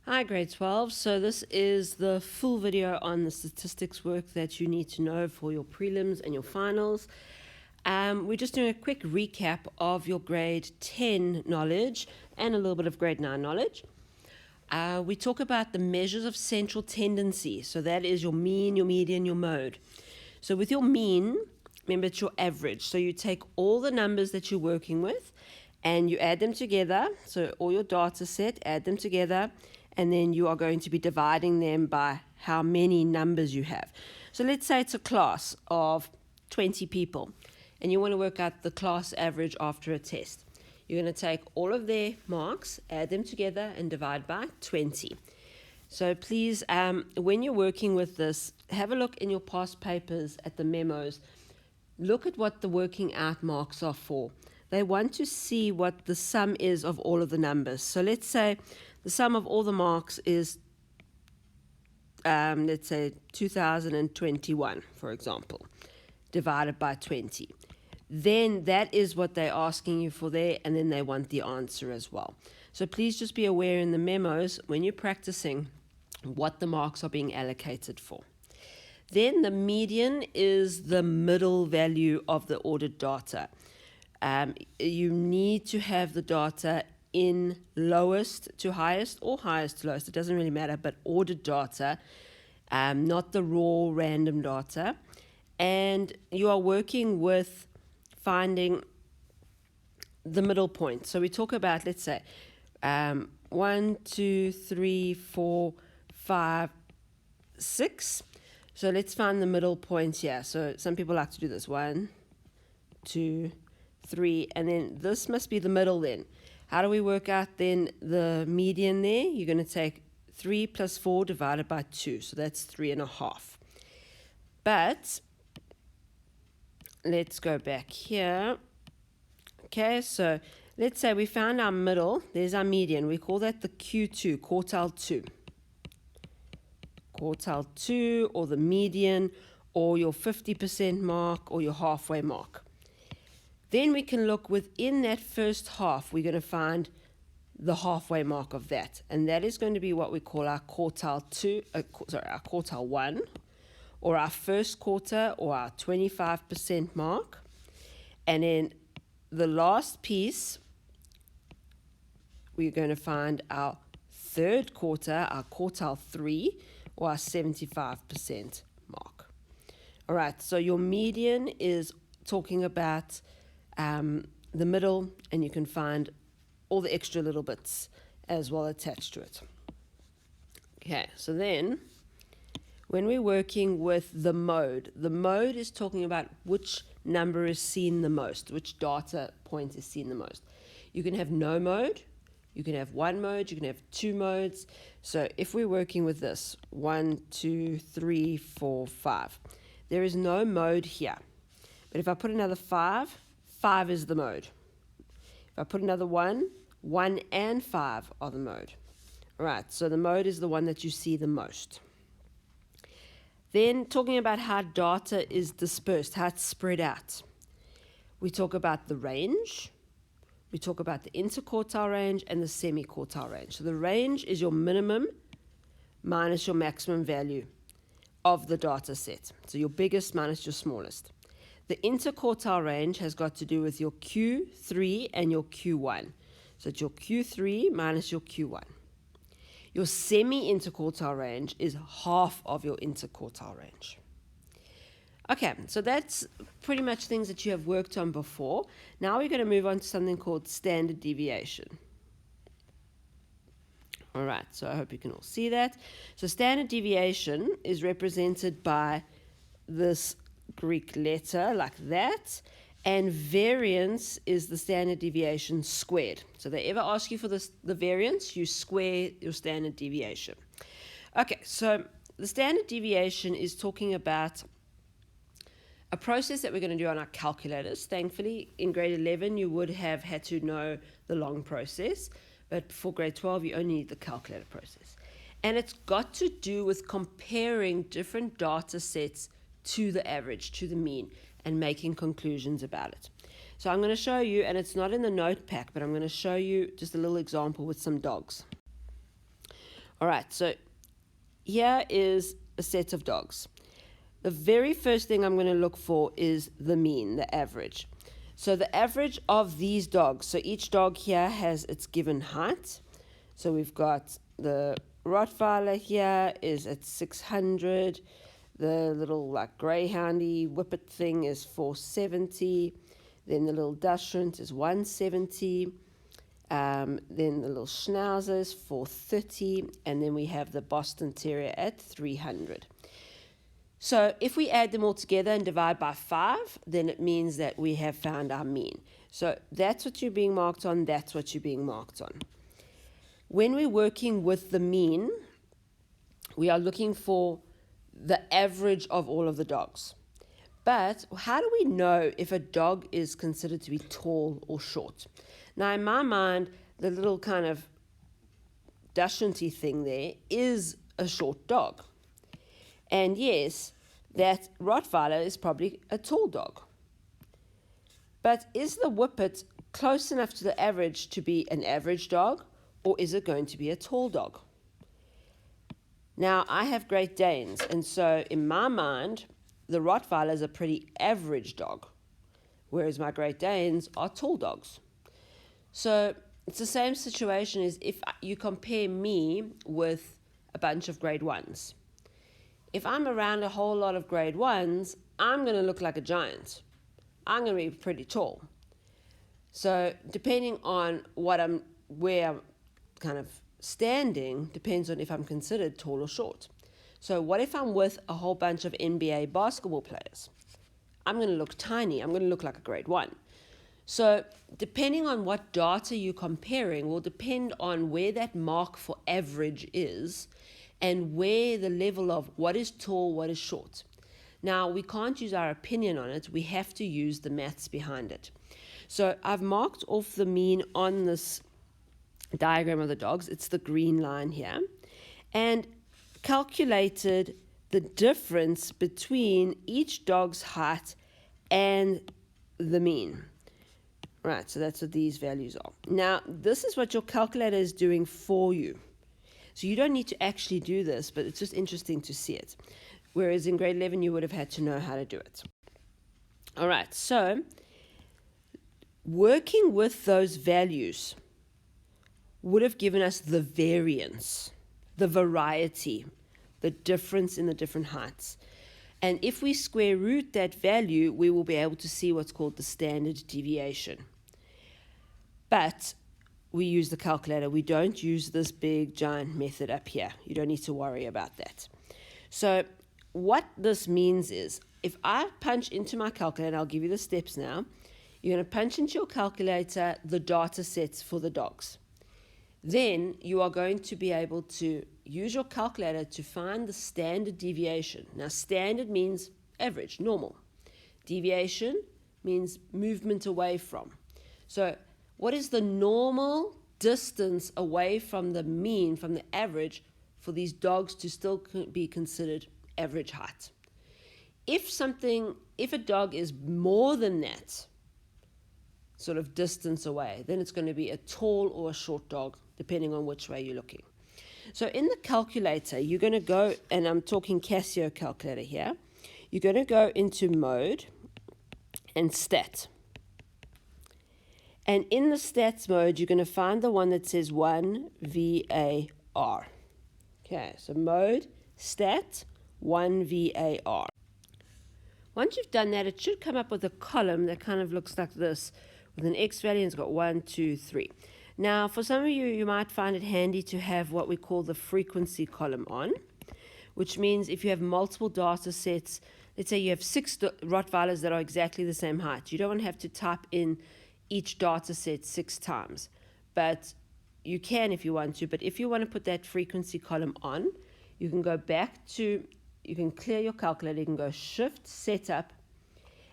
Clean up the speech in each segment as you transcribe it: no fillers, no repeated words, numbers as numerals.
Hi grade 12, so this is the full video on the statistics work that you need to know for your prelims and your finals. We're just doing a quick recap of your grade 10 knowledge and a little bit of grade 9 knowledge. We talk about the measures of central tendency, so that is your mean, your median, your mode. So with your mean, remember it's your average, so you take all the numbers that you're working with and you add them together, so all your data set, add them together, and then you are going to be dividing them by how many numbers you have. So let's say it's a class of 20 people, and you want to work out the class average after a test. You're going to take all of their marks, add them together, and divide by 20. So please, when you're working with this, have a look in your past papers at the memos. Look at what the working out marks are for. They want to see what the sum is of all of the numbers. So let's say the sum of all the marks is, let's say 2021, for example, divided by 20. Then that is what they're asking you for there, and then they want the answer as well. So please just be aware in the memos when you're practicing what the marks are being allocated for. Then the median is the middle value of the ordered data. You need to have the data in lowest to highest or highest to lowest, it doesn't really matter, but ordered data, not the raw random data. And you are working with finding the middle point. So we talk about, let's say, 1, 2, 3, 4, 5, 6. So let's find the middle point here. So some people like to do this, 1, 2, 3, and then this must be the middle then. How do we work out then the median there? You're going to take 3 plus 4 divided by 2, so that's 3.5. But let's go back here. Okay, so let's say we found our middle. There's our median. We call that the Q2, quartile 2. Quartile 2, or the median, or your 50% mark, or your halfway mark. Then we can look within that first half, we're going to find the halfway mark of that. And that is going to be what we call our quartile 2, our quartile 1, or our first quarter, or our 25% mark. And then the last piece, we're going to find our third quarter, our quartile 3, or our 75% mark. All right, so your median is talking about the middle, and you can find all the extra little bits as well attached to it. Okay, so then when we're working with the mode is talking about which number is seen the most, which data point is seen the most. You can have no mode, you can have one mode, you can have two modes. So if we're working with this 1, 2, 3, 4, 5, there is no mode here. But if I put another 5 is the mode. If I put another 1 and 5 are the mode. All right, so the mode is the one that you see the most. Then talking about how data is dispersed, how it's spread out. We talk about the range, we talk about the interquartile range and the semi-quartile range. So the range is your minimum minus your maximum value of the data set. So your biggest minus your smallest. The interquartile range has got to do with your Q3 and your Q1. So it's your Q3 minus your Q1. Your semi-interquartile range is half of your interquartile range. Okay, so that's pretty much things that you have worked on before. Now we're going to move on to something called standard deviation. All right, so I hope you can all see that. So standard deviation is represented by this Greek letter like that, and variance is the standard deviation squared. So they ever ask you for the variance, you square your standard deviation. Okay, so the standard deviation is talking about a process that we're going to do on our calculators. Thankfully, in grade 11, you would have had to know the long process, but for grade 12, you only need the calculator process. And it's got to do with comparing different data sets to the average, to the mean, and making conclusions about it. So I'm going to show you, and it's not in the note pack, but I'm going to show you just a little example with some dogs. All right, so here is a set of dogs. The very first thing I'm going to look for is the mean, the average. So the average of these dogs, so each dog here has its given height. So we've got the Rottweiler here is at 600. The little like greyhoundy whippet thing is 470. Then the little Dachshund is 170. Then the little Schnauzer is 430. And then we have the Boston Terrier at 300. So if we add them all together and divide by 5, then it means that we have found our mean. So that's what you're being marked on, that's what you're being marked on. When we're working with the mean, we are looking for the average of all of the dogs. But how do we know if a dog is considered to be tall or short? Now, in my mind, the little kind of Dachshundy thing there is a short dog. And yes, that Rottweiler is probably a tall dog. But is the Whippet close enough to the average to be an average dog, or is it going to be a tall dog? Now, I have Great Danes, and so in my mind, the Rottweiler is a pretty average dog, whereas my Great Danes are tall dogs. So it's the same situation as if you compare me with a bunch of grade 1s. If I'm around a whole lot of grade 1s, I'm going to look like a giant. I'm going to be pretty tall. So depending on where I'm kind of standing, depends on if I'm considered tall or short. So what if I'm with a whole bunch of NBA basketball players? I'm going to look tiny. I'm going to look like a grade 1. So depending on what data you're comparing will depend on where that mark for average is and where the level of what is tall, what is short. Now, we can't use our opinion on it. We have to use the maths behind it. So I've marked off the mean on this diagram of the dogs. It's the green line here. And calculated the difference between each dog's height and the mean. Right, so that's what these values are. Now, this is what your calculator is doing for you. So you don't need to actually do this, but it's just interesting to see it. Whereas in grade 11, you would have had to know how to do it. All right, so working with those values would have given us the variance, the variety, the difference in the different heights. And if we square root that value, we will be able to see what's called the standard deviation. But we use the calculator. We don't use this big giant method up here. You don't need to worry about that. So what this means is, if I punch into my calculator, I'll give you the steps now. You're going to punch into your calculator the data sets for the dogs. Then you are going to be able to use your calculator to find the standard deviation. Now, standard means average, normal. Deviation means movement away from. So what is the normal distance away from the mean, from the average, for these dogs to still be considered average height? If a dog is more than that sort of distance away, then it's going to be a tall or a short dog, depending on which way you're looking. So in the calculator, you're going to go, and I'm talking Casio calculator here, you're going to go into mode and stat. And in the stats mode, you're going to find the one that says 1 VAR. Okay, so mode, stat, 1 VAR. Once you've done that, it should come up with a column that kind of looks like this, with an X value, and it's got 1, 2, 3. Now, for some of you, you might find it handy to have what we call the frequency column on, which means if you have multiple data sets, let's say you have 6 Rottweilers that are exactly the same height, you don't have to type in each data set 6 times, but you can if you want to. But if you want to put that frequency column on, you can go back to, you can clear your calculator, you can go Shift, Setup,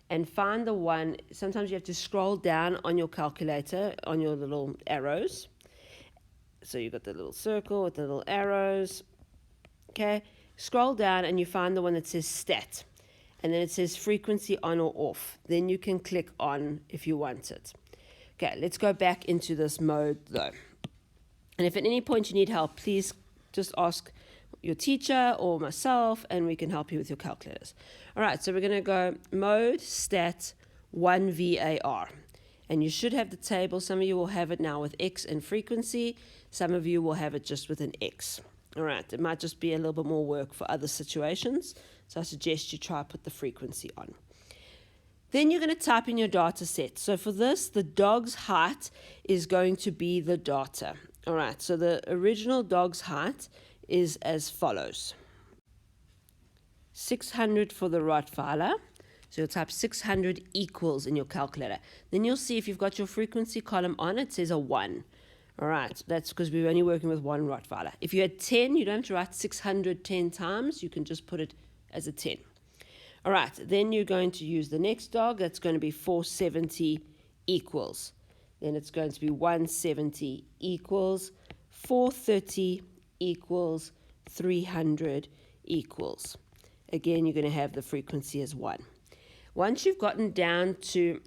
and find the one. Sometimes you have to scroll down on your calculator, on your little arrows. So you've got the little circle with the little arrows. Okay, scroll down and you find the one that says Stat. And then it says frequency on or off. Then you can click on if you want it. Okay, let's go back into this mode though. And if at any point you need help, please just ask your teacher or myself, and we can help you with your calculators. All right, so we're going to go mode stat 1 VAR. And you should have the table. Some of you will have it now with X and frequency. Some of you will have it just with an X. All right, it might just be a little bit more work for other situations. So I suggest you try put the frequency on. Then you're going to type in your data set. So for this, the dog's height is going to be the data. All right, so the original dog's height is as follows. 600 for the Rottweiler. So you'll type 600 equals in your calculator. Then you'll see if you've got your frequency column on, it says a 1. All right, that's because we're only working with one Rottweiler. If you had 10, you don't have to write 600 10 times. You can just put it as a 10. All right, then you're going to use the next dog. That's going to be 470 equals. Then it's going to be 170 equals, 430 equals, 300 equals. Again, you're going to have the frequency as 1. Once you've gotten down to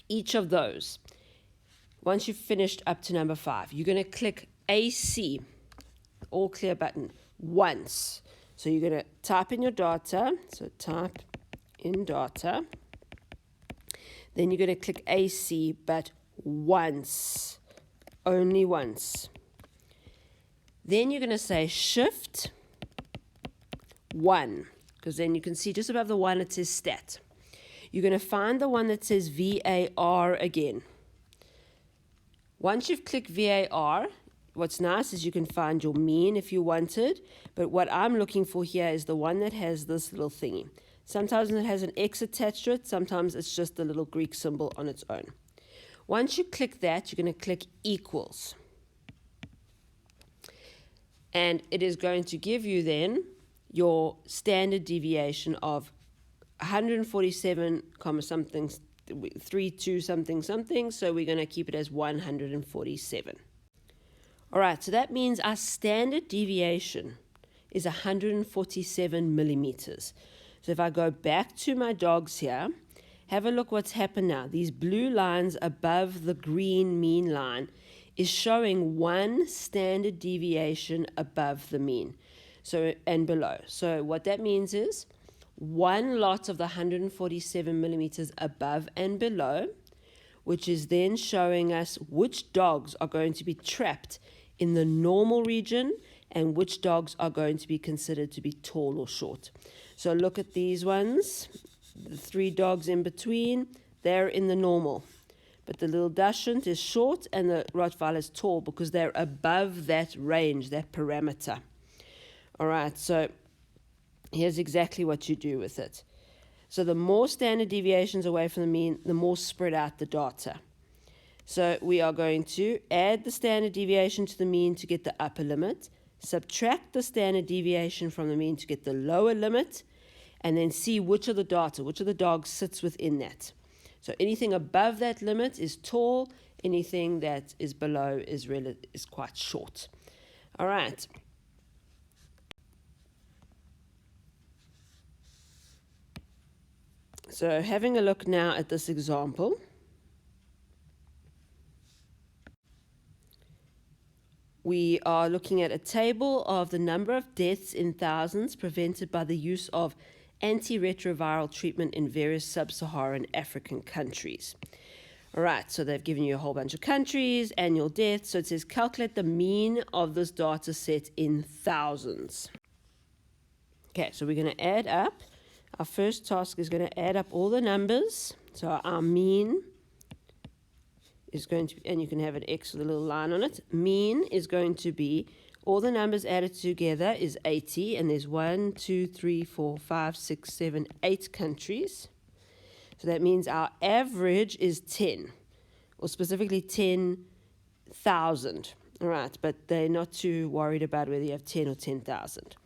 each of those, once you've finished up to number 5, you're going to click AC, all clear button, once. So you're going to type in your data. So type in data. Then you're going to click AC, but once, only once. Then you're going to say shift 1. Because then you can see just above the 1 it says stat. You're going to find the one that says VAR again. Once you've clicked VAR, what's nice is you can find your mean if you wanted, but what I'm looking for here is the one that has this little thingy. Sometimes it has an X attached to it, sometimes it's just a little Greek symbol on its own. Once you click that, you're going to click equals. And it is going to give you then your standard deviation of 147, something, 32 something something, so we're going to keep it as 147. All right, so that means our standard deviation is 147 millimeters. So if I go back to my dogs here, have a look what's happened now. These blue lines above the green mean line is showing one standard deviation above the mean. So, and below. So what that means is one lot of the 147 millimeters above and below, which is then showing us which dogs are going to be trapped in the normal region and which dogs are going to be considered to be tall or short. So look at these ones, the 3 dogs in between, they're in the normal. But the little Dachshund is short and the Rottweiler is tall because they're above that range, that parameter. All right, so here's exactly what you do with it. So the more standard deviations away from the mean, the more spread out the data. So we are going to add the standard deviation to the mean to get the upper limit, subtract the standard deviation from the mean to get the lower limit, and then see which of the dogs sits within that. So anything above that limit is tall, anything that is below is quite short. All right. So having a look now at this example, we are looking at a table of the number of deaths in thousands prevented by the use of antiretroviral treatment in various sub-Saharan African countries. All right, so they've given you a whole bunch of countries, annual deaths. So it says calculate the mean of this data set in thousands. Okay, so we're going to add up. Our first task is going to add up all the numbers. So our mean is going to be, and you can have an X with a little line on it. Mean is going to be, all the numbers added together is 80, and there's 1, 2, 3, 4, 5, 6, 7, 8 countries. So that means our average is 10, or specifically 10,000. All right, but they're not too worried about whether you have 10 or 10,000.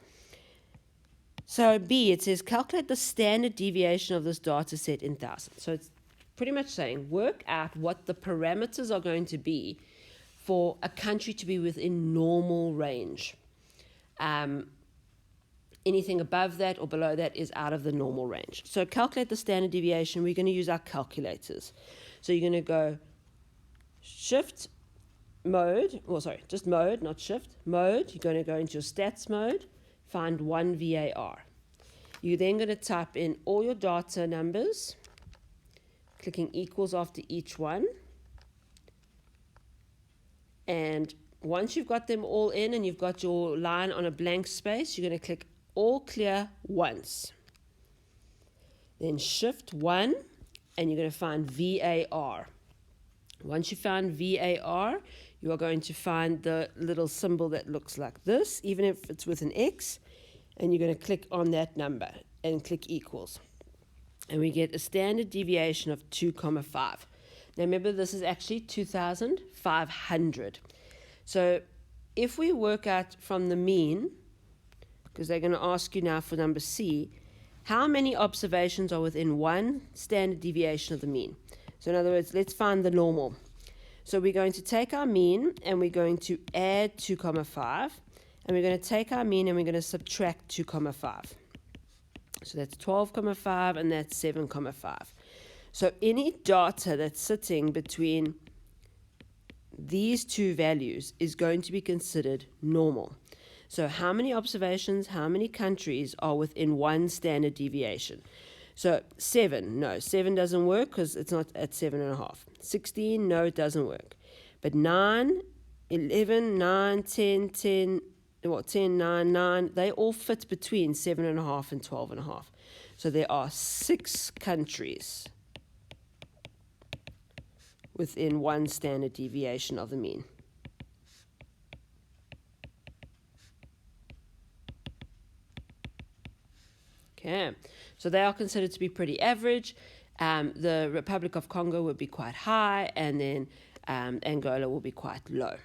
So B, it says calculate the standard deviation of this data set in thousands. So it's pretty much saying work out what the parameters are going to be for a country to be within normal range. Anything above that or below that is out of the normal range. So calculate the standard deviation. We're going to use our calculators. So you're going to go shift mode, just mode, not shift, mode, you're going to go into your stats mode, find one VAR. You're then going to type in all your data numbers, clicking equals after each one. And once you've got them all in and you've got your line on a blank space, you're going to click all clear once. Then shift 1 and you're going to find VAR. Once you found VAR, you are going to find the little symbol that looks like this, even if it's with an X, and you're going to click on that number and click equals. And we get a standard deviation of 2,5. Now remember, this is actually 2,500. So if we work out from the mean, because they're going to ask you now for number C, how many observations are within one standard deviation of the mean? So in other words, let's find the normal. So we're going to take our mean and we're going to add 2,5, and we're going to take our mean and we're going to subtract 2,5. So that's 12,5 and that's 7,5. So any data that's sitting between these two values is going to be considered normal. So how many observations, how many countries are within one standard deviation? So 7 doesn't work because it's not at 7.5. 16, no, it doesn't work. But 9, 11, 9, 10, 10, 9, 9, they all fit between 7.5 and 12.5. So there are 6 countries within one standard deviation of the mean. Okay, so they are considered to be pretty average. The Republic of Congo would be quite high, and then Angola will be quite low.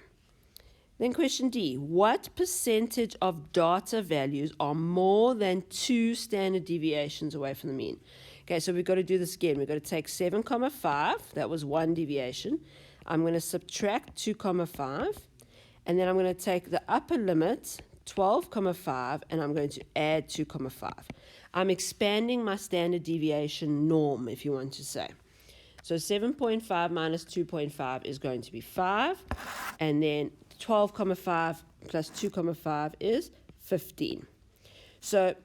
Then question D, what percentage of data values are more than 2 standard deviations away from the mean? Okay, so we've got to do this again. We've got to take 7,5, that was one deviation. I'm going to subtract 2,5, and then I'm going to take the upper limit, 12,5, and I'm going to add 2,5. I'm expanding my standard deviation norm, if you want to say. So 7.5 minus 2.5 is going to be 5, and then 12,5 plus 2,5 is 15. So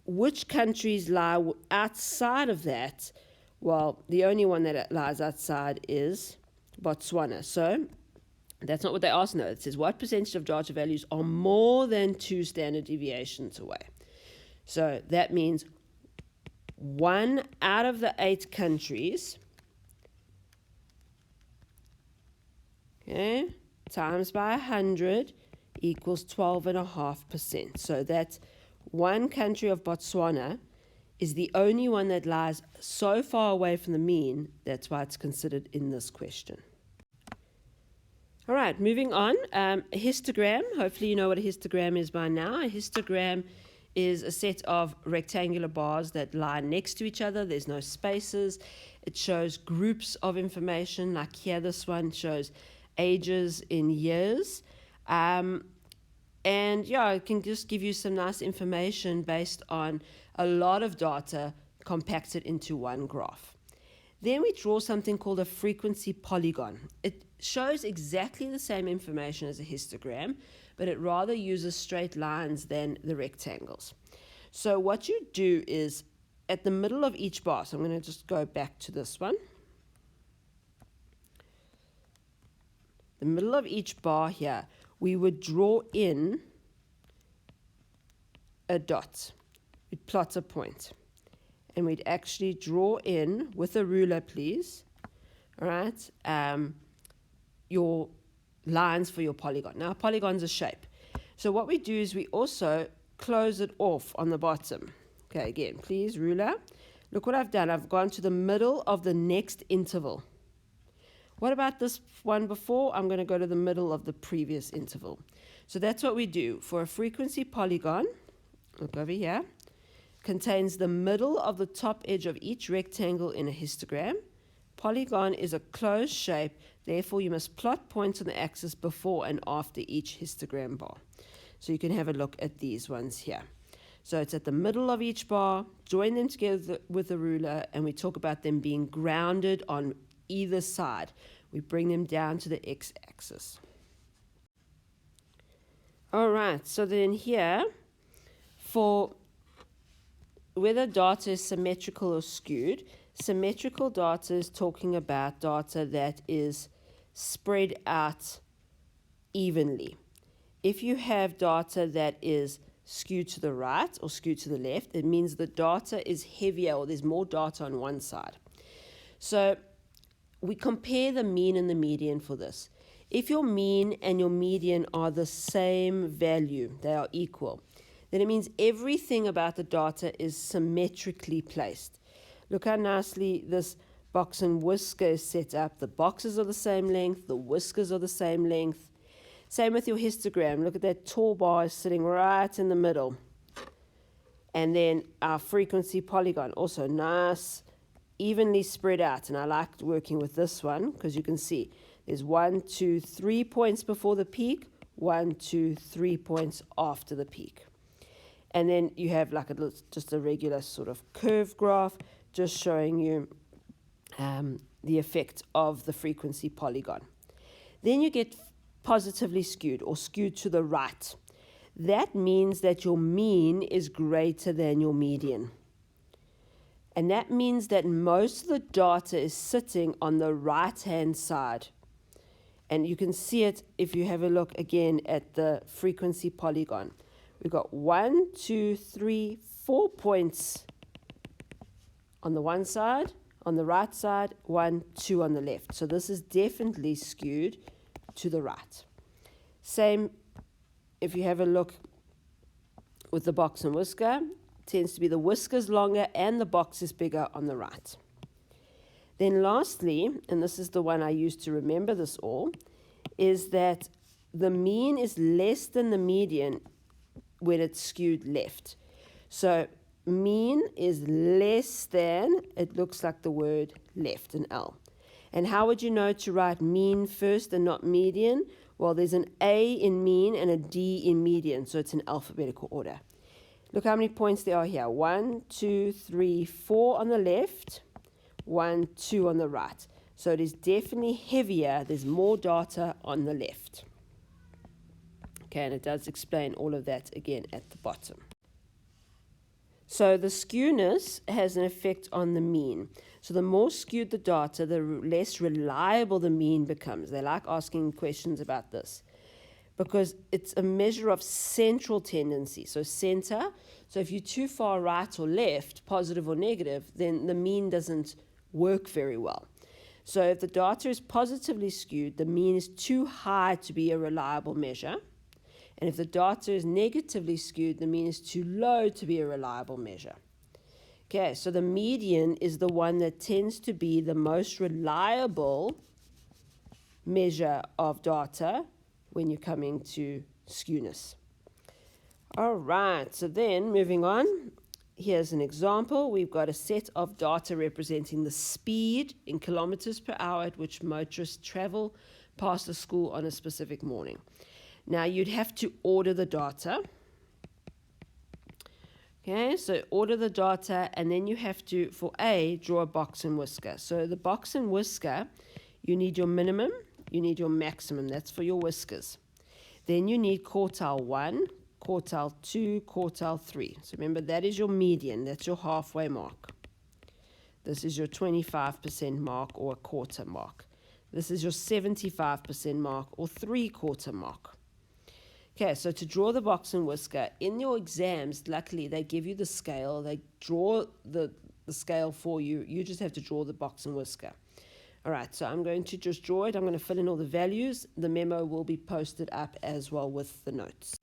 which countries lie outside of that? Well, the only one that lies outside is Botswana. So that's not what they asked. No, it says what percentage of data values are more than 2 standard deviations away. So that means 1 out of the 8 countries, okay, times by 100 equals 12.5%. So that's one country of Botswana is the only one that lies so far away from the mean. That's why it's considered in this question. All right, moving on. A histogram. Hopefully you know what a histogram is by now. A histogram is a set of rectangular bars that lie next to each other. There's no spaces. It shows groups of information. Like here, this one shows ages in years. And yeah, it can just give you some nice information based on a lot of data compacted into one graph. Then we draw something called a frequency polygon. It shows exactly the same information as a histogram, but it rather uses straight lines than the rectangles. So what you do is at the middle of each bar, so I'm going to just go back to this one. The middle of each bar here, we would draw in a dot. We'd plot a point. And we'd actually draw in, with a ruler please, all right, your lines for your polygon. Now, a polygon's a shape. So what we do is we also close it off on the bottom. Okay, again, please, ruler. Look what I've done. I've gone to the middle of the next interval. What about this one before? I'm going to go to the middle of the previous interval. So that's what we do. For a frequency polygon, look over here, contains the middle of the top edge of each rectangle in a histogram. Polygon is a closed shape, therefore you must plot points on the axis before and after each histogram bar. So you can have a look at these ones here. So it's at the middle of each bar, join them together with a ruler, and we talk about them being grounded on either side, We bring them down to the x-axis. All right, so then here, for whether data is symmetrical or skewed, symmetrical data is talking about data that is spread out evenly. If you have data that is skewed to the right or skewed to the left, it means the data is heavier or there's more data on one side. So we compare the mean and the median for this. If your mean and your median are the same value, they are equal, then it means everything about the data is symmetrically placed. Look how nicely this box and whisker is set up. The boxes are the same length, the whiskers are the same length. Same with your histogram. Look at that tall bar sitting right in the middle. And then our frequency polygon, also nice, evenly spread out. And I liked working with this one because you can see there's 1, 2, 3 points before the peak, 1, 2, 3 points after the peak. And then you have like just a regular sort of curve graph, just showing you the effect of the frequency polygon. Then you get positively skewed or skewed to the right. That means that your mean is greater than your median. And that means that most of the data is sitting on the right-hand side. And you can see it if you have a look again at the frequency polygon. We've got 1, 2, 3, 4 points on the one side, on the right side, 1, 2 on the left. So this is definitely skewed to the right. Same if you have a look with the box and whisker, tends to be the whiskers longer and the box is bigger on the right. Then lastly, and this is the one I use to remember this all, is that the mean is less than the median when it's skewed left. So mean is less than, it looks like the word left, an L. And how would you know to write mean first and not median? Well, there's an A in mean and a D in median, so it's in alphabetical order. Look how many points there are here. 1, 2, 3, 4 on the left, 1, 2 on the right. So it is definitely heavier. There's more data on the left. Okay, and it does explain all of that again at the bottom. So the skewness has an effect on the mean. So the more skewed the data, the less reliable the mean becomes. They like asking questions about this because it's a measure of central tendency. So center, so if you're too far right or left, positive or negative, then the mean doesn't work very well. So if the data is positively skewed, the mean is too high to be a reliable measure. And if the data is negatively skewed, the mean is too low to be a reliable measure. Okay, so the median is the one that tends to be the most reliable measure of data when you're coming to skewness. All right, so then moving on, here's an example. We've got a set of data representing the speed in kilometers per hour at which motorists travel past the school on a specific morning. Now, you'd have to order the data. Okay, so order the data, and then you have to, for A, draw a box and whisker. So the box and whisker, you need your minimum, you need your maximum. That's for your whiskers. Then you need quartile 1, quartile 2, quartile 3. So remember, that is your median. That's your halfway mark. This is your 25% mark or a quarter mark. This is your 75% mark or 3/4 mark. Okay, so to draw the box and whisker, in your exams, luckily, they give you the scale. They draw the scale for you. You just have to draw the box and whisker. All right, so I'm going to just draw it. I'm going to fill in all the values. The memo will be posted up as well with the notes.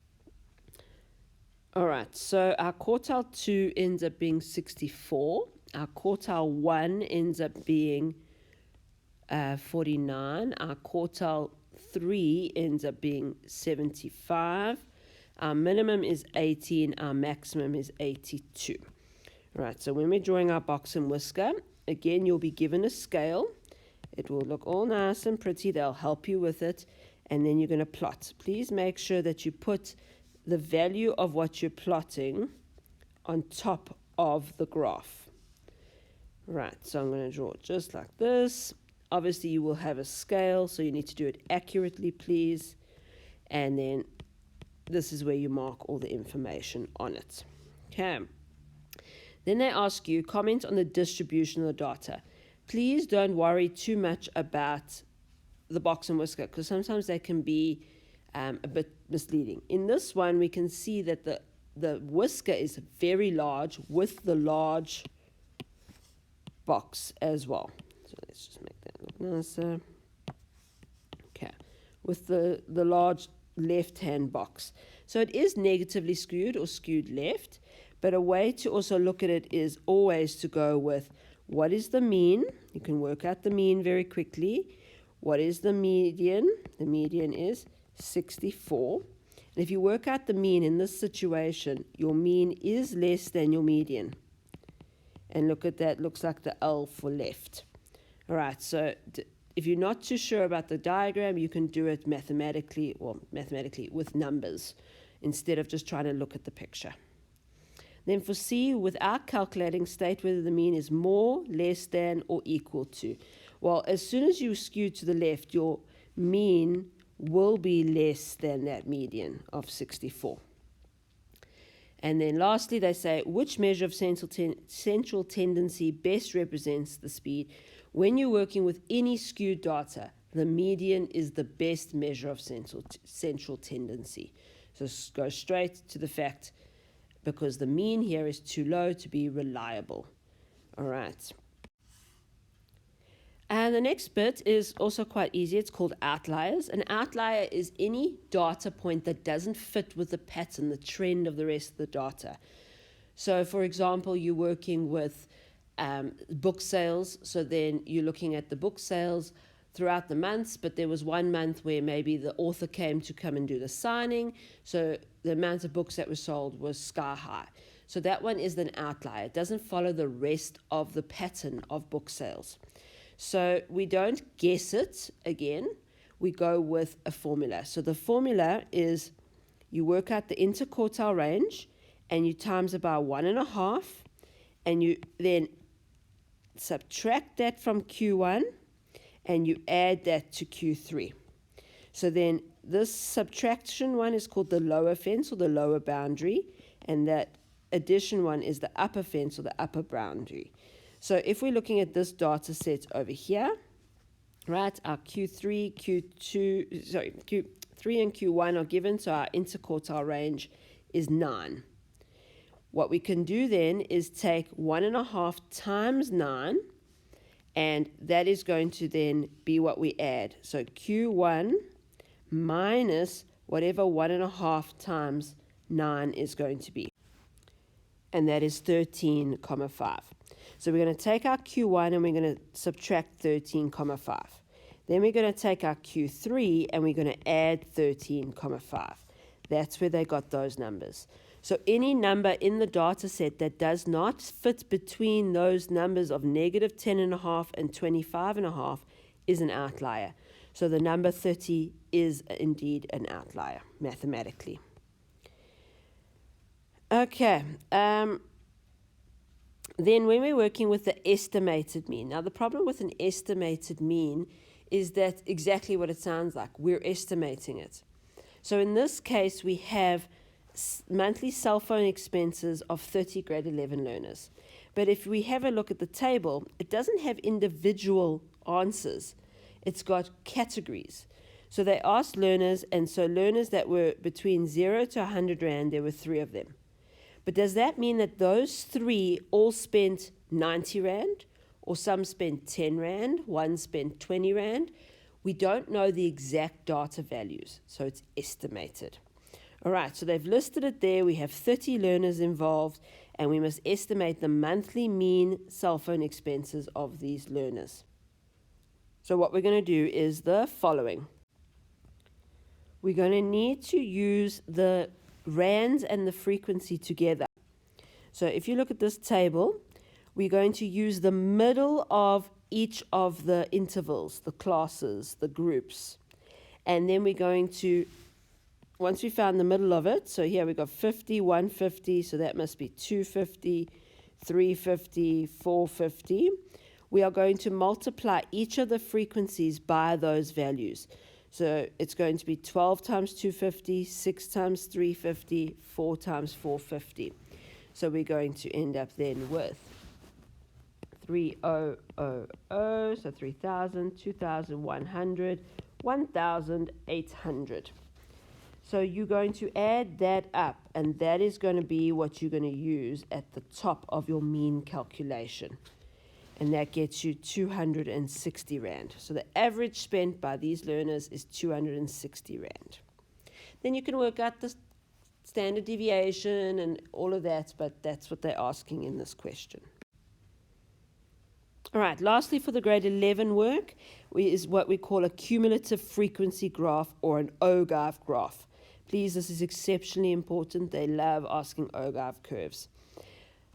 All right, so our quartile 2 ends up being 64. Our quartile 1 ends up being 49. Our quartile 3 ends up being 75. Our minimum is 18. Our maximum is 82. Right, so when we're drawing our box and whisker, again, you'll be given a scale. It will look all nice and pretty. They'll help you with it. And then you're going to plot. Please make sure that you put the value of what you're plotting on top of the graph. Right, so I'm going to draw it just like this. obviously you will have a scale, so you need to do it accurately, please. And then this is where you mark all the information on it. Okay. Then they ask you, comment on the distribution of the data. Please don't worry too much about the box and whisker, because sometimes they can be a bit misleading. In this one, we can see that the whisker is very large with the large box as well. So let's just make that look nicer. Okay, with the large left-hand box. So it is negatively skewed or skewed left, but a way to also look at it is always to go with what is the mean. You can work out the mean very quickly. What is the median? The median is 64. And if you work out the mean in this situation, your mean is less than your median. And look at that, looks like the L for left. All right, so if you're not too sure about the diagram, you can do it mathematically with numbers instead of just trying to look at the picture. Then for C, without calculating, state whether the mean is more, less than, or equal to. Well, as soon as you skew to the left, your mean will be less than that median of 64. And then lastly, they say, which measure of central tendency best represents the speed? When you're working with any skewed data, the median is the best measure of central tendency. So go straight to the fact, because the mean here is too low to be reliable. All right. And the next bit is also quite easy. It's called outliers. An outlier is any data point that doesn't fit with the pattern, the trend of the rest of the data. So, for example, you're working with book sales. So then you're looking at the book sales throughout the months, but there was one month where maybe the author came to come and do the signing. So the amount of books that were sold was sky high. So that one is an outlier. It doesn't follow the rest of the pattern of book sales. So we don't guess it again. We go with a formula. So the formula is you work out the interquartile range and you times it by 1.5, and you then subtract that from Q1 and you add that to Q3. So then this subtraction one is called the lower fence or the lower boundary, and that addition one is the upper fence or the upper boundary. So if we're looking at this data set over here, right, our Q3 and Q1 are given, so our interquartile range is 9. What we can do then is take 1.5 times 9, and that is going to then be what we add. So Q1 minus whatever 1.5 times 9 is going to be. And that is 13,5. So we're going to take our Q1 and we're going to subtract 13,5. Then we're going to take our Q3 and we're going to add 13,5. That's where they got those numbers. So any number in the data set that does not fit between those numbers of negative 10.5 and 25.5 is an outlier. So the number 30 is indeed an outlier mathematically. Okay. Then when we're working with the estimated mean, now the problem with an estimated mean is that exactly what it sounds like. We're estimating it. So in this case, we have monthly cell phone expenses of 30 grade 11 learners. But if we have a look at the table, it doesn't have individual answers. It's got categories. So they asked learners, and so learners that were between 0 to 100 Rand, there were 3 of them. But does that mean that those 3 all spent 90 Rand? Or some spent 10 Rand, one spent 20 Rand? We don't know the exact data values, so it's estimated. All right, so they've listed it there. We have 30 learners involved, and we must estimate the monthly mean cell phone expenses of these learners. So what we're going to do is the following. We're going to need to use the rands and the frequency together. So if you look at this table, we're going to use the middle of each of the intervals, the classes, the groups. And then we're going to, once we found the middle of it, so here we've got 50, 150, so that must be 250, 350, 450. we are going to multiply each of the frequencies by those values. So it's going to be 12 times 250, 6 times 350, 4 times 450. So we're going to end up then with 3000, so 3000, 2100, 1800. So you're going to add that up, and that is going to be what you're going to use at the top of your mean calculation. And that gets you 260 Rand. So the average spent by these learners is 260 Rand. Then you can work out the standard deviation and all of that, but that's what they're asking in this question. All right, lastly for the grade 11 work is what we call a cumulative frequency graph or an OGAV graph. Please, this is exceptionally important. They love asking OGAV curves.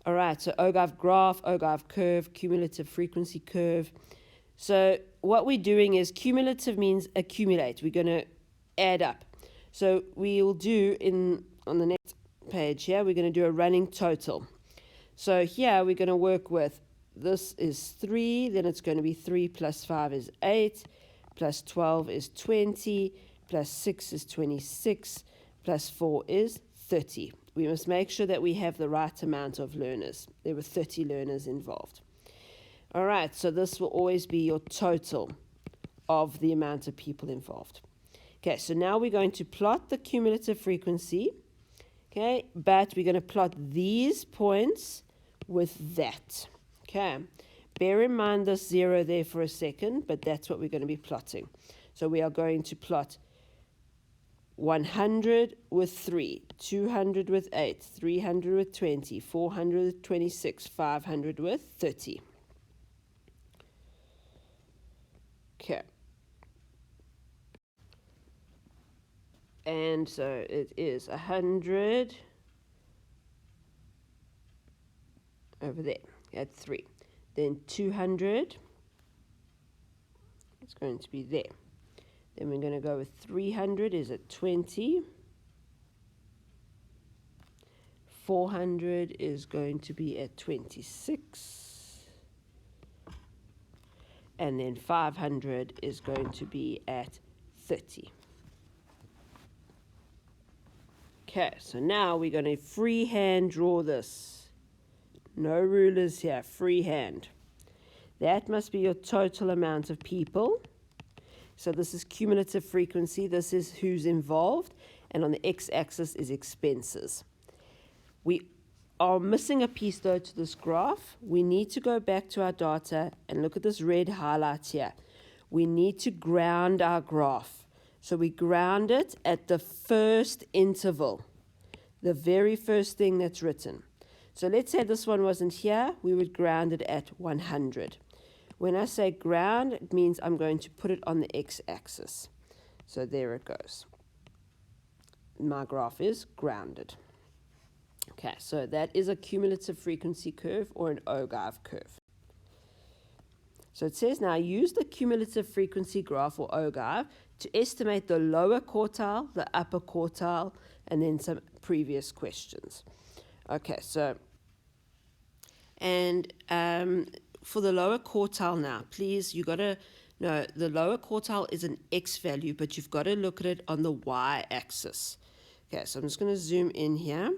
All right, so OGAV graph, OGAV curve, cumulative frequency curve. So what we're doing is cumulative means accumulate. We're going to add up. So we'll do on the next page here, we're going to do a running total. So here we're going to work with, this is 3, then it's going to be 3 plus 5 is 8, plus 12 is 20, plus 6 is 26, plus 4 is 30. We must make sure that we have the right amount of learners. There were 30 learners involved. All right, so this will always be your total of the amount of people involved. Okay, so now we're going to plot the cumulative frequency. Okay, but we're going to plot these points with that. Okay, bear in mind this 0 there for a second, but that's what we're going to be plotting. So we are going to plot 100 with 3, 200 with 8, 300 with 20, 400 with 26, 500 with 30. Okay. And so it is 100 over there at 3. Then 200, it's going to be there. Then we're going to go with 300 is at 20. 400 is going to be at 26. And then 500 is going to be at 30. Okay, so now we're going to freehand draw this. No rulers here, freehand. That must be your total amount of people. So this is cumulative frequency. This is who's involved. And on the x-axis is expenses. We are missing a piece, though, to this graph. We need to go back to our data and look at this red highlight here. We need to ground our graph. So we ground it at the first interval, the very first thing that's written. So let's say this one wasn't here. We would ground it at 100. When I say ground, it means I'm going to put it on the x-axis. So there it goes. My graph is grounded. Okay, so that is a cumulative frequency curve or an OGAV curve. So it says now use the cumulative frequency graph or OGAV to estimate the lower quartile, the upper quartile, and then some previous questions. Okay, so, and for the lower quartile now, please, you got to know the lower quartile is an X value, but you've got to look at it on the Y-axis. Okay, so I'm just going to zoom in here.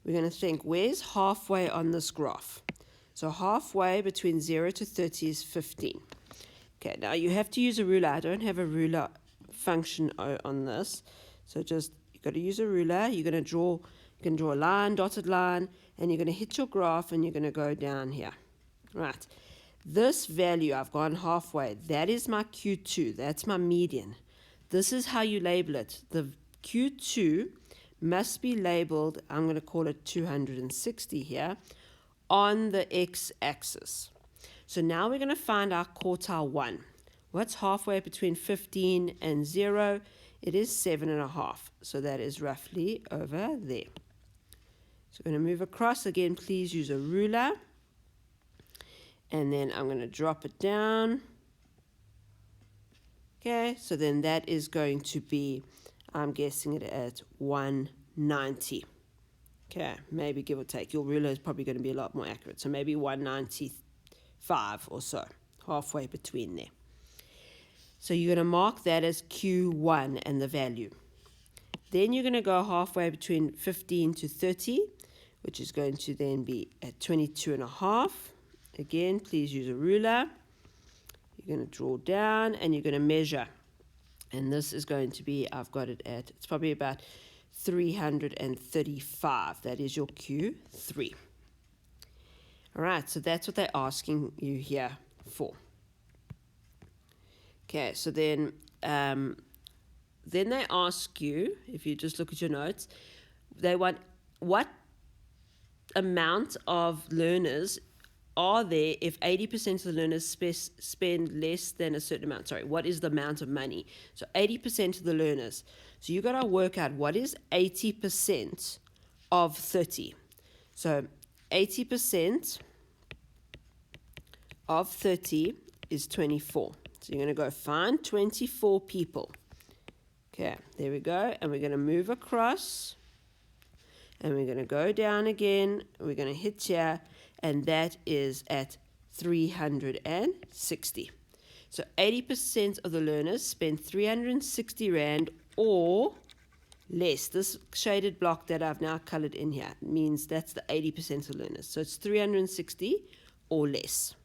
We're going to think, where's halfway on this graph? So halfway between 0 to 30 is 15. Okay, now you have to use a ruler. I don't have a ruler function on this. So just, you've got to use a ruler. You're going to draw, you can draw a line, dotted line, and you're going to hit your graph and you're going to go down here. Right. This value, I've gone halfway. That is my Q2. That's my median. This is how you label it. The Q2 must be labeled, I'm going to call it 260 here, on the x-axis. So now we're going to find our quartile 1. What's halfway between 15 and 0? It is 7.5. So that is roughly over there. So we're going to move across. Again, please use a ruler. And then I'm going to drop it down. Okay, so then that is going to be, I'm guessing it at 190. Okay, maybe give or take. Your ruler is probably going to be a lot more accurate. So maybe 195 or so. halfway between there. So you're going to mark that as Q1 and the value. Then you're going to go halfway between 15 to 30, which is going to then be at 22.5. Again, please use a ruler. You're going to draw down and you're going to measure. And this is going to be, I've got it at, it's probably about 335. That is your Q3. All right, so that's what they're asking you here for. Okay, so then they ask you, if you just look at your notes, they want what amount of learners are there if 80% of the learners spend less than a certain amount. Sorry, what is the amount of money? So 80% of the learners. So you got to work out what is 80% of 30. So 80% of 30 is 24. So you're going to go find 24 people. Okay, there we go. And we're going to move across. And we're going to go down again. We're going to hit here. And that is at 360. So 80% of the learners spend 360 Rand or less. This shaded block that I've now colored in here means that's the 80% of learners. So it's 360 or less.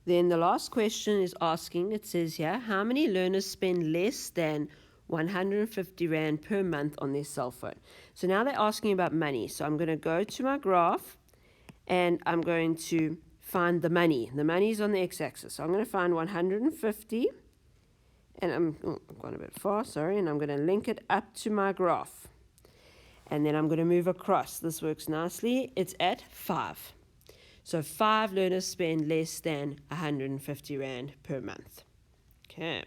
Then the last question is asking, it says here, how many learners spend less than 150 Rand per month on their cell phone? So now they're asking about money. So I'm going to go to my graph and I'm going to find the money. The money is on the x-axis. So I'm going to find 150 and I'm going a bit far, sorry, and I'm going to link it up to my graph. And then I'm going to move across. This works nicely. It's at 5. So 5 learners spend less than 150 Rand per month. Okay.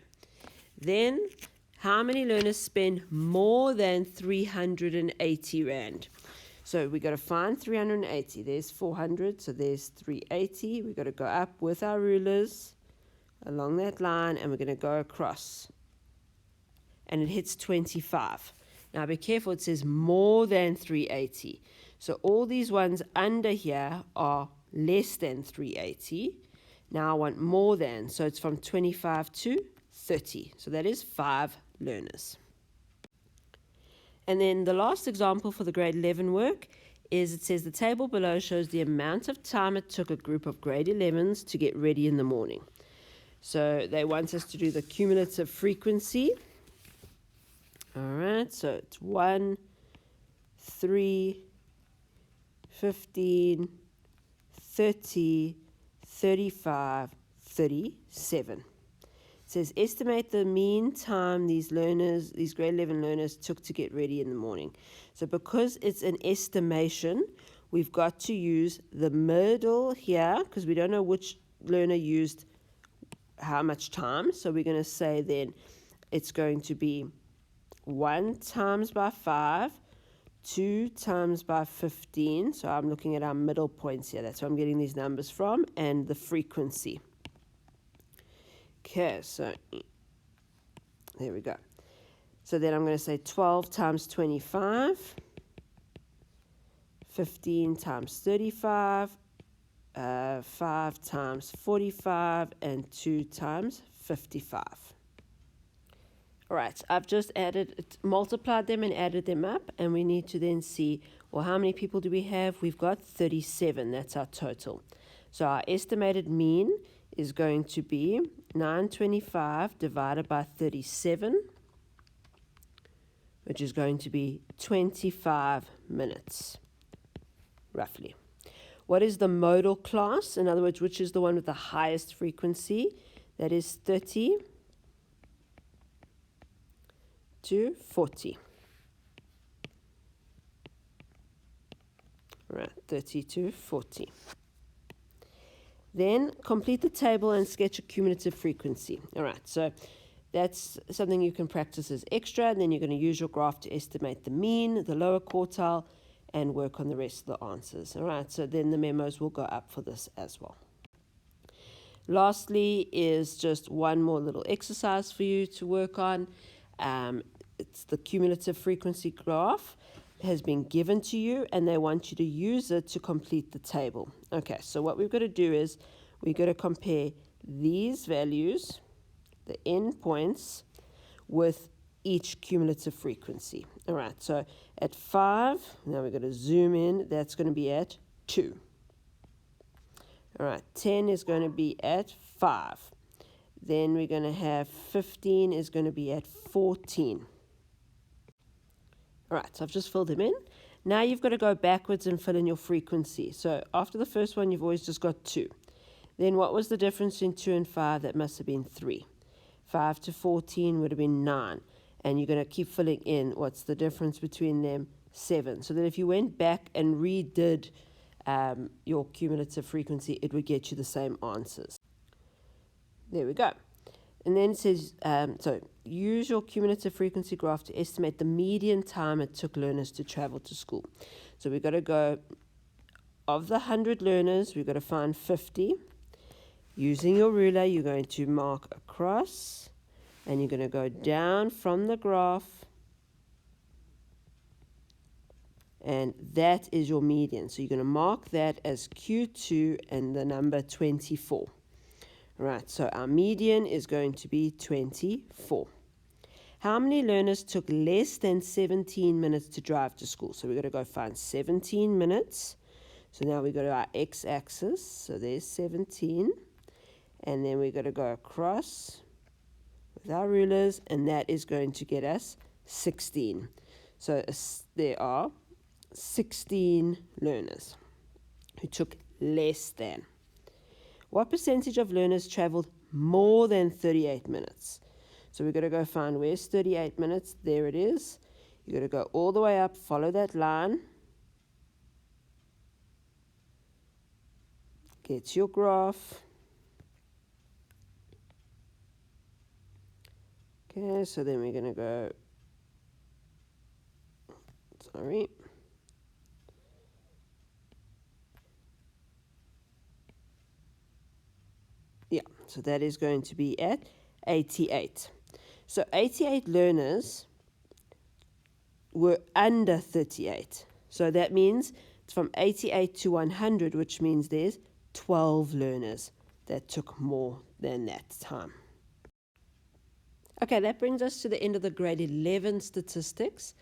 Then, how many learners spend more than 380 Rand? So we got to find 380. There's 400, so there's 380. We got to go up with our rulers along that line, and we're going to go across. And it hits 25. Now be careful, it says more than 380. So all these ones under here are less than 380. Now I want more than, so it's from 25 to 30. So that is 5 learners. And then the last example for the grade 11 work is it says the table below shows the amount of time it took a group of grade 11s to get ready in the morning. So they want us to do the cumulative frequency. All right, so it's 1, 3, 15, 30, 35, 37. It says estimate the mean time these grade 11 learners took to get ready in the morning. So because it's an estimation, we've got to use the middle here because we don't know which learner used how much time. So we're going to say then it's going to be 1 times by 5, 2 times by 15. So I'm looking at our middle points here. That's where I'm getting these numbers from, and the frequency. Okay, so there we go. So then I'm going to say 12 times 25, 15 times 35, 5 times 45, and 2 times 55. All right, I've just multiplied them and added them up, and we need to then see, well, how many people do we have? We've got 37. That's our total. So our estimated mean is going to be 925 divided by 37, which is going to be 25 minutes, roughly. What is the modal class? In other words, which is the one with the highest frequency? That is 30 to 40. Right, 30 to 40. Then complete the table and sketch a cumulative frequency. All right, so that's something you can practice as extra, and then you're going to use your graph to estimate the mean, the lower quartile, and work on the rest of the answers. All right, so then the memos will go up for this as well. Lastly is just one more little exercise for you to work on. It's the cumulative frequency graph has been given to you, and they want you to use it to complete the table. Okay, so what we've got to do is we've got to compare these values, the endpoints, with each cumulative frequency. All right, so at 5, now we're going to zoom in, that's going to be at 2. All right, 10 is going to be at 5. Then we're going to have 15 is going to be at 14. All right, so I've just filled them in. Now you've got to go backwards and fill in your frequency. So after the first one, you've always just got 2. Then what was the difference between 2 and 5? That must have been 3. 5 to 14 would have been 9. And you're going to keep filling in what's the difference between them, 7. So that if you went back and redid your cumulative frequency, it would get you the same answers. There we go. And then it says, so use your cumulative frequency graph to estimate the median time it took learners to travel to school. So we've got to go, of the 100 learners, we've got to find 50. Using your ruler, you're going to mark across, and you're going to go down from the graph, and that is your median. So you're going to mark that as Q2 and the number 24. Right, so our median is going to be 24. How many learners took less than 17 minutes to drive to school? So we're going to go find 17 minutes. So now we go to our x-axis. So there's 17. And then we're going to go across with our rulers, and that is going to get us 16. So there are 16 learners who took less than. What percentage of learners traveled more than 38 minutes? So we're going to go find where's 38 minutes. There it is. You're going to go all the way up, follow that line. Get your graph. Okay, so then we're going to go, sorry. Yeah, so that is going to be at 88. So 88 learners were under 38. So that means it's from 88 to 100, which means there's 12 learners that took more than that time. Okay, that brings us to the end of the grade 11 statistics.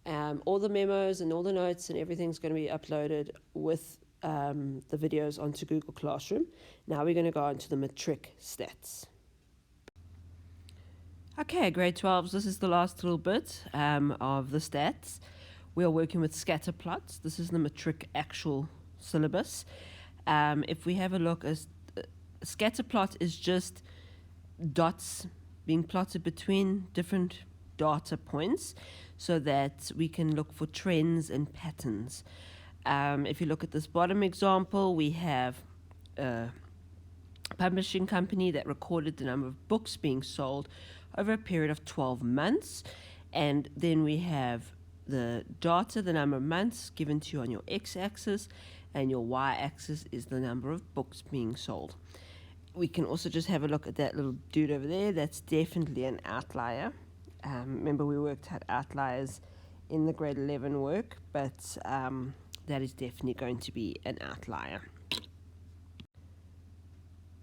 All the memos and all the notes and everything's going to be uploaded with the videos onto Google Classroom. Now we're going to go on to the matric stats. Okay, grade 12s, this is the last little bit of the stats. We are working with scatter plots. This is the matric actual syllabus. If we have a look, a scatter plot is just dots being plotted between different data points so that we can look for trends and patterns. If you look at this bottom example, we have a publishing company that recorded the number of books being sold over a period of 12 months. And then we have the data, the number of months given to you on your x-axis, and your y-axis is the number of books being sold. We can also just have a look at that little dude over there. That's definitely an outlier. Remember, we worked out outliers in the grade 11 work, but that is definitely going to be an outlier.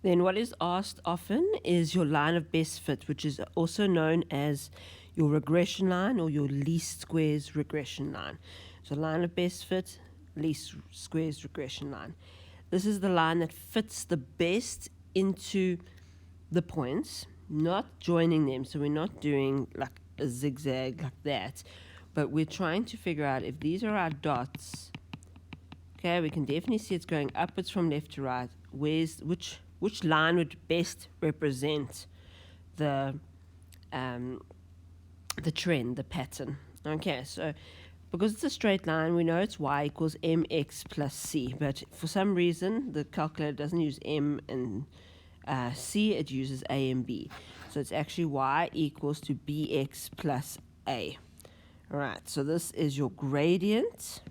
Then what is asked often is your line of best fit, which is also known as your regression line or your least squares regression line. So line of best fit, least squares regression line. This is the line that fits the best into the points, not joining them. So we're not doing like a zigzag like that, but we're trying to figure out if these are our dots. Okay, we can definitely see it's going upwards from left to right. Which line would best represent the trend, the pattern? Okay, so because it's a straight line, we know it's y equals mx plus c, but for some reason the calculator doesn't use m and c, it uses a and b. So it's actually y equals to bx plus a. All right, so this is your gradient,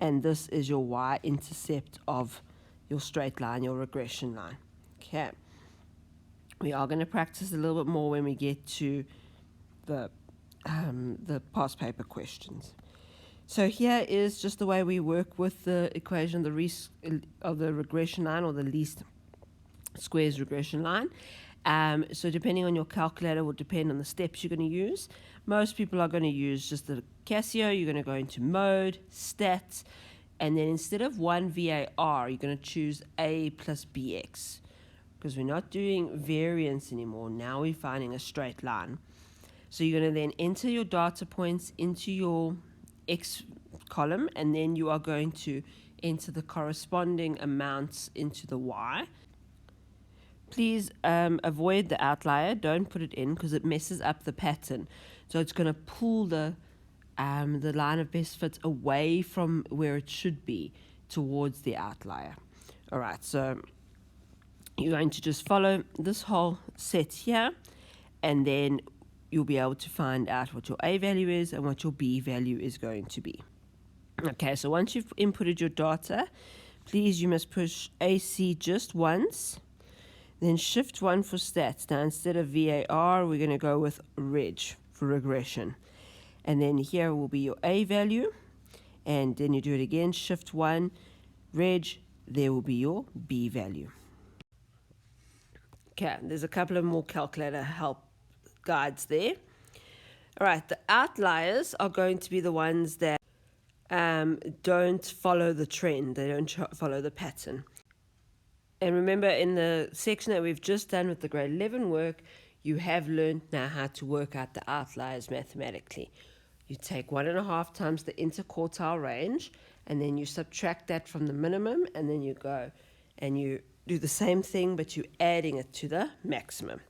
and this is your y-intercept of your straight line, your regression line. Okay. We are going to practice a little bit more when we get to the past paper questions. So here is just the way we work with the equation of the regression line, or the least squares regression line. So depending on your calculator will depend on the steps you're going to use. Most people are going to use just the Casio. You're going to go into mode, stats, and then instead of 1 VAR, you're going to choose A plus BX, because we're not doing variance anymore. Now we're finding a straight line. So you're going to then enter your data points into your X column, and then you are going to enter the corresponding amounts into the Y. Please avoid the outlier. Don't put it in because it messes up the pattern. So it's going to pull the line of best fit away from where it should be towards the outlier. All right, so you're going to just follow this whole set here, and then you'll be able to find out what your A value is and what your B value is going to be. Okay, so once you've inputted your data, please, you must push AC just once, then shift 1 for stats. Now, instead of VAR, we're going to go with reg for regression. And then here will be your A value, and then you do it again, shift 1, reg, there will be your B value. Okay, there's a couple of more calculator help guides there. All right, the outliers are going to be the ones that don't follow the trend. They don't follow the pattern. And remember, in the section that we've just done with the grade 11 work, you have learned now how to work out the outliers mathematically. You take 1.5 times the interquartile range, and then you subtract that from the minimum, and then you go and you do the same thing, but you're adding it to the maximum.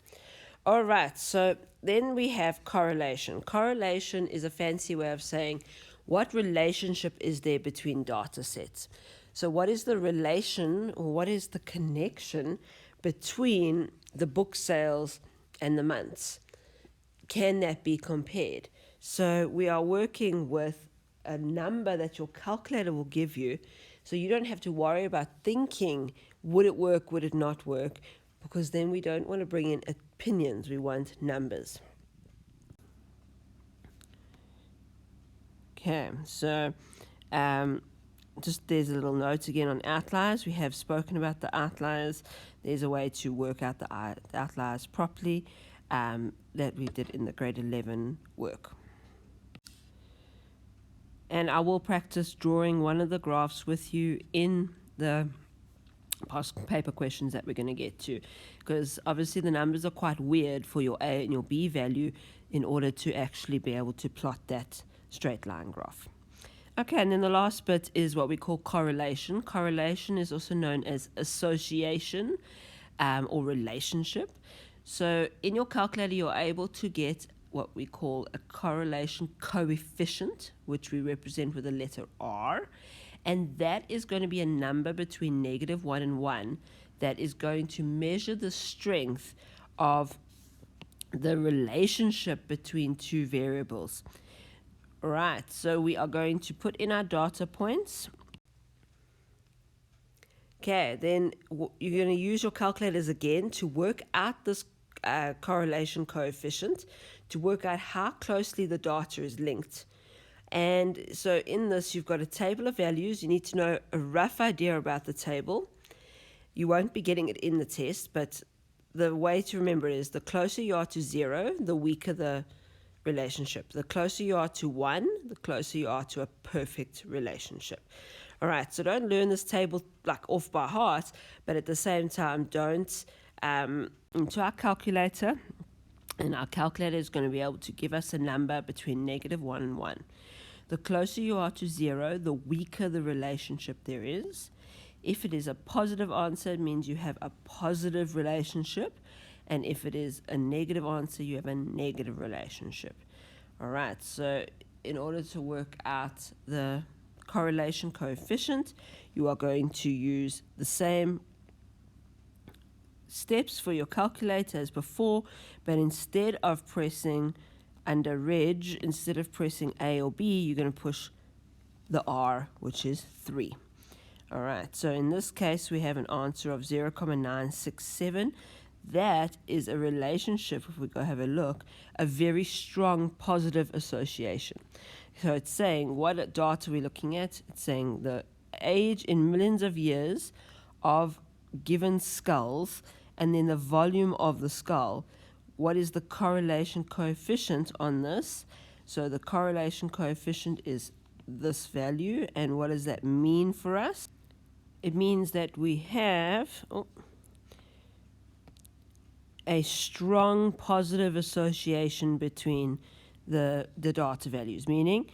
All right, so then we have correlation. Correlation is a fancy way of saying what relationship is there between data sets. So what is the relation, or what is the connection between the book sales and the months? Can that be compared? So we are working with a number that your calculator will give you, so you don't have to worry about thinking, would it work, would it not work? Because then we don't want to bring in opinions, we want numbers. Okay, so just there's a little note again on outliers. We have spoken about the outliers. There's a way to work out the outliers properly that we did in the grade 11 work. And I will practice drawing one of the graphs with you in the past paper questions that we're going to get to, because obviously the numbers are quite weird for your A and your B value in order to actually be able to plot that straight line graph. Okay, and then the last bit is what we call correlation. Correlation is also known as association or relationship. So in your calculator, you're able to get what we call a correlation coefficient, which we represent with the letter R. And that is going to be a number between -1 and 1 that is going to measure the strength of the relationship between two variables. Right, so we are going to put in our data points. Okay, then you're going to use your calculators again to work out this correlation coefficient, to work out how closely the data is linked. And so in this, you've got a table of values. You need to know a rough idea about the table. You won't be getting it in the test, but the way to remember it is the closer you are to 0, the weaker the relationship. The closer you are to 1, the closer you are to a perfect relationship. All right, so don't learn this table like off by heart, but at the same time, don't into our calculator, and our calculator is going to be able to give us a number between -1 and 1. The closer you are to 0, the weaker the relationship there is. If it is a positive answer, it means you have a positive relationship. And if it is a negative answer, you have a negative relationship. All right, so in order to work out the correlation coefficient, you are going to use the same steps for your calculator as before, but instead of pressing under reg, instead of pressing A or B, you're going to push the R, which is 3. All right, so in this case, we have an answer of 0,967. That is a relationship, if we go have a look, a very strong positive association. So it's saying, what data are we looking at? It's saying the age in millions of years of given skulls and then the volume of the skull. What is the correlation coefficient on this? So the correlation coefficient is this value, and what does that mean for us? It means that we have a strong positive association between the data values, meaning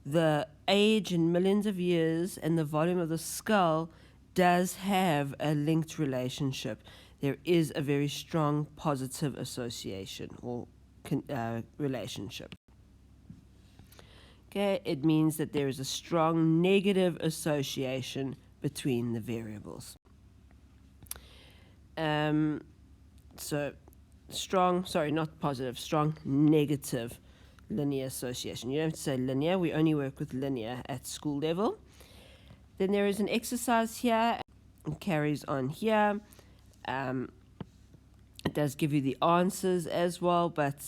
the age in millions of years and the volume of the skull does have a linked relationship. There is a very strong positive association or relationship. Okay, it means that there is a strong negative association between the variables. So strong, sorry, not positive, strong negative linear association. You don't have to say linear, we only work with linear at school level. Then there is an exercise here, it carries on here. It does give you the answers as well, but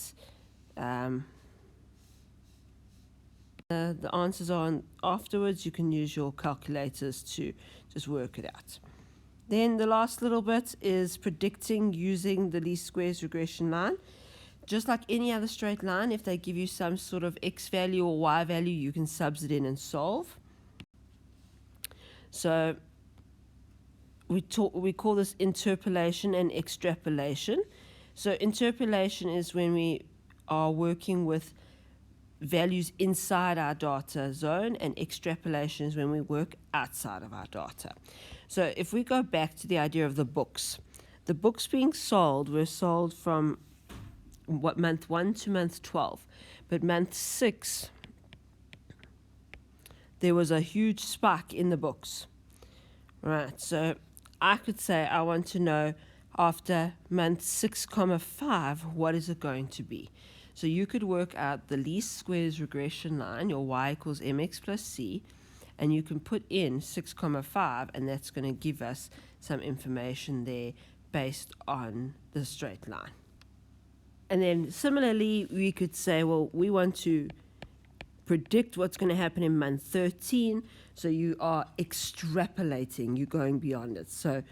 the answers are on afterwards. You can use your calculators to just work it out. Then the last little bit is predicting using the least squares regression line. Just like any other straight line, if they give you some sort of x value or y value, you can subs it in and solve. So we call this interpolation and extrapolation. So interpolation is when we are working with values inside our data zone, and extrapolation is when we work outside of our data. So if we go back to the idea of the books being sold were sold from month 1 to month 12, but month 6 there was a huge spike in the books. Right, so I could say I want to know after month 6,5 what is it going to be. So you could work out the least squares regression line, your y equals mx plus c, and you can put in 6,5, and that's going to give us some information there based on the straight line. And then similarly, we could say, well, we want to predict what's going to happen in month 13, so you are extrapolating, you're going beyond it. So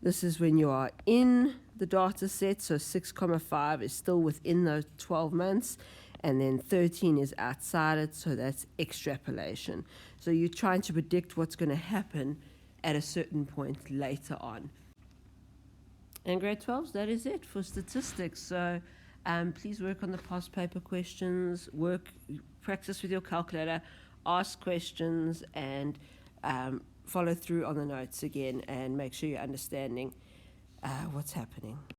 this is when you are in the data set, so 6,5 is still within those 12 months, and then 13 is outside it, so that's extrapolation. So you're trying to predict what's going to happen at a certain point later on. And grade 12s, that is it for statistics. So please work on the past paper questions, practice with your calculator, ask questions, and follow through on the notes again, and make sure you're understanding what's happening.